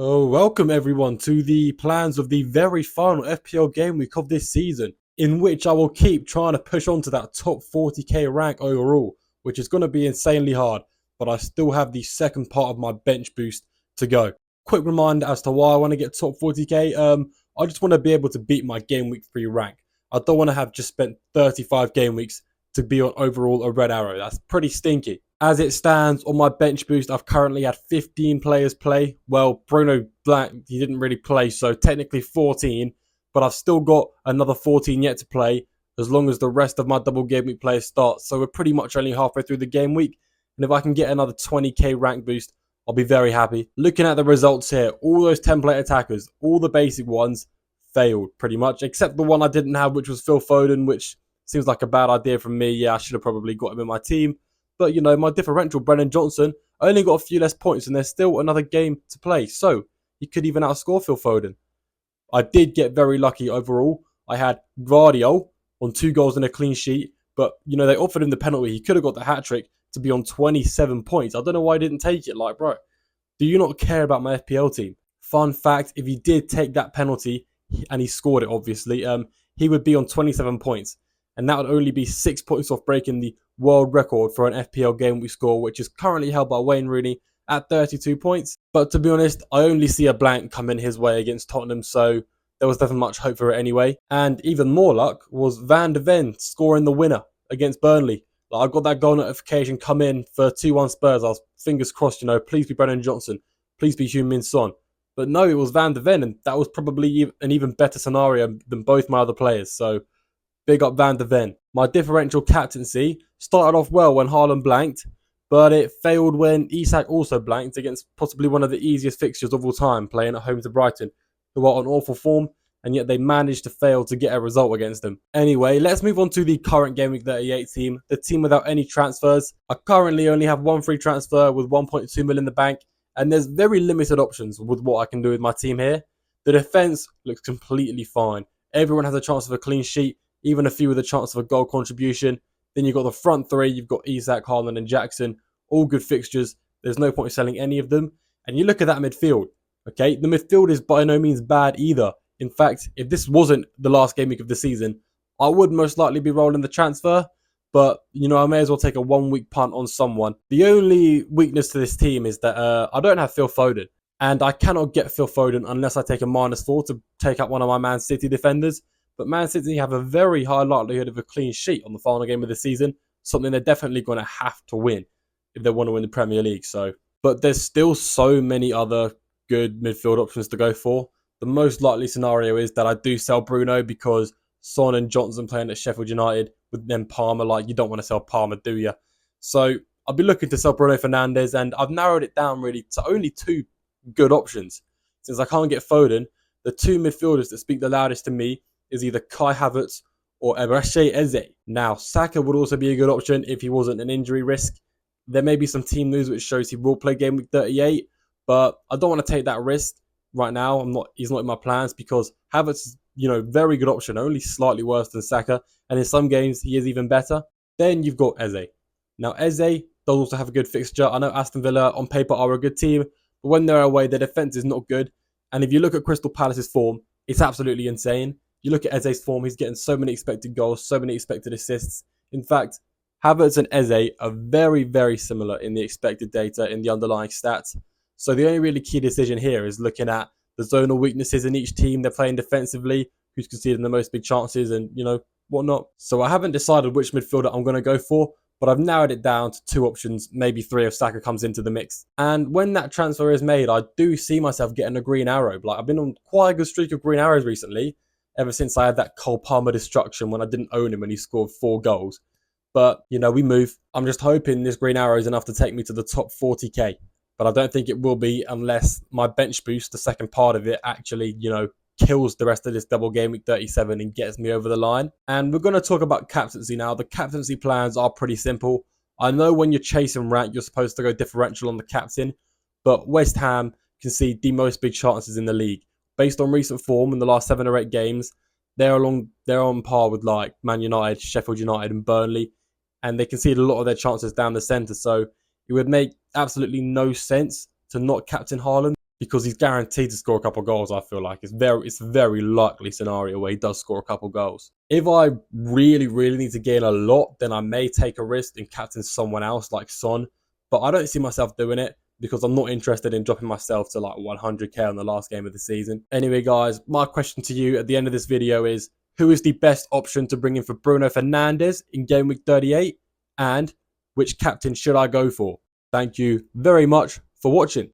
Oh, welcome everyone to the plans of the very final FPL game week of this season, in which I will keep trying to push on to that top 40k rank overall, which is going to be insanely hard, but I still have the second part of my bench boost to go. Quick reminder as to why I want to get top 40k. I just want to be able to beat my game week 3 rank. I don't want to have just spent 35 game weeks to be on overall a red arrow. That's pretty stinky. As it stands on my bench boost, I've currently had 15 players play. Well, Bruno Black, he didn't really play, so technically 14, but I've still got another 14 yet to play as long as the rest of my double game week players start. So we're pretty much only halfway through the game week, and if I can get another 20k rank boost, I'll be very happy. Looking at the results here, all those template attackers, all the basic ones, failed pretty much, except the one I didn't have, which was Phil Foden, which seems like a bad idea from me. Yeah, I should have probably got him in my team. But, you know, my differential, Brennan Johnson, only got a few less points and there's still another game to play. So, he could even outscore Phil Foden. I did get very lucky overall. I had Guardiola on 2 goals and a clean sheet. But, you know, they offered him the penalty. He could have got the hat-trick to be on 27 points. I don't know why he didn't take it. Like, bro, do you not care about my FPL team? Fun fact, if he did take that penalty, and he scored it, obviously, he would be on 27 points. And that would only be 6 points off breaking the world record for an FPL game week score, which is currently held by Wayne Rooney at 32 points. But to be honest, I only see a blank coming his way against Tottenham, so there was never much hope for it anyway. And even more luck was Van de Ven scoring the winner against Burnley. Like, I got that goal notification come in for 2-1 Spurs. I was fingers crossed, you know, please be Brennan Johnson, please be Heung-min Son. But no, it was Van de Ven, and that was probably an even better scenario than both my other players. So big up Van de Ven. My differential captaincy started off well when Haaland blanked, but it failed when Isak also blanked against possibly one of the easiest fixtures of all time, playing at home to Brighton, who are on awful form, and yet they managed to fail to get a result against them. Anyway, let's move on to the current Game Week 38 team, the team without any transfers. I currently only have one free transfer with 1.2 million in the bank, and there's very limited options with what I can do with my team here. The defence looks completely fine. Everyone has a chance of a clean sheet, even a few with a chance of a goal contribution. Then you've got the front three. You've got Isak, Haaland and Jackson. All good fixtures. There's no point in selling any of them. And you look at that midfield. Okay, the midfield is by no means bad either. In fact, if this wasn't the last game week of the season, I would most likely be rolling the transfer. But, you know, I may as well take a 1 week punt on someone. The only weakness to this team is that I don't have Phil Foden. And I cannot get Phil Foden unless I take a -4 to take out one of my Man City defenders. But Man City have a very high likelihood of a clean sheet on the final game of the season, something they're definitely going to have to win if they want to win the Premier League. But there's still so many other good midfield options to go for. The most likely scenario is that I do sell Bruno because Son and Johnson playing at Sheffield United with then Palmer. Like, you don't want to sell Palmer, do you? So I'll be looking to sell Bruno Fernandes, and I've narrowed it down really to only 2 good options. Since I can't get Foden, the 2 midfielders that speak the loudest to me is either Kai Havertz or Eberechi Eze. Now, Saka would also be a good option if he wasn't an injury risk. There may be some team news which shows he will play game week 38, but I don't want to take that risk right now. He's not in my plans because Havertz is, you know, very good option, only slightly worse than Saka, and in some games he is even better. Then you've got Eze. Now, Eze does also have a good fixture. I know Aston Villa on paper are a good team, but when they're away, their defense is not good. And if you look at Crystal Palace's form, it's absolutely insane. You look at Eze's form, he's getting so many expected goals, so many expected assists. In fact, Havertz and Eze are very, very similar in the expected data, in the underlying stats. So the only really key decision here is looking at the zonal weaknesses in each team they're playing defensively, who's conceding the most big chances and, you know, whatnot. So I haven't decided which midfielder I'm going to go for, but I've narrowed it down to 2 options, maybe 3 if Saka comes into the mix. And when that transfer is made, I do see myself getting a green arrow. Like, I've been on quite a good streak of green arrows recently, ever since I had that Cole Palmer destruction when I didn't own him and he scored 4 goals. But, you know, we move. I'm just hoping this green arrow is enough to take me to the top 40k. But I don't think it will be unless my bench boost, the second part of it, actually, you know, kills the rest of this double game week 37 and gets me over the line. And we're going to talk about captaincy now. The captaincy plans are pretty simple. I know when you're chasing rank, you're supposed to go differential on the captain, but West Ham concede the most big chances in the league. Based on recent form in the last 7 or 8 games, they're on par with like Man United, Sheffield United and Burnley, and they concede a lot of their chances down the centre. So it would make absolutely no sense to not captain Haaland. because he's guaranteed to score a couple goals. I feel like it's a very likely scenario where he does score a couple goals. If I really need to gain a lot, then I may take a risk and captain someone else like Son, but I don't see myself doing it because I'm not interested in dropping myself to like 100k on the last game of the season. Anyway, guys, my question to you at the end of this video is, who is the best option to bring in for Bruno Fernandes in game week 38? And which captain should I go for? Thank you very much for watching.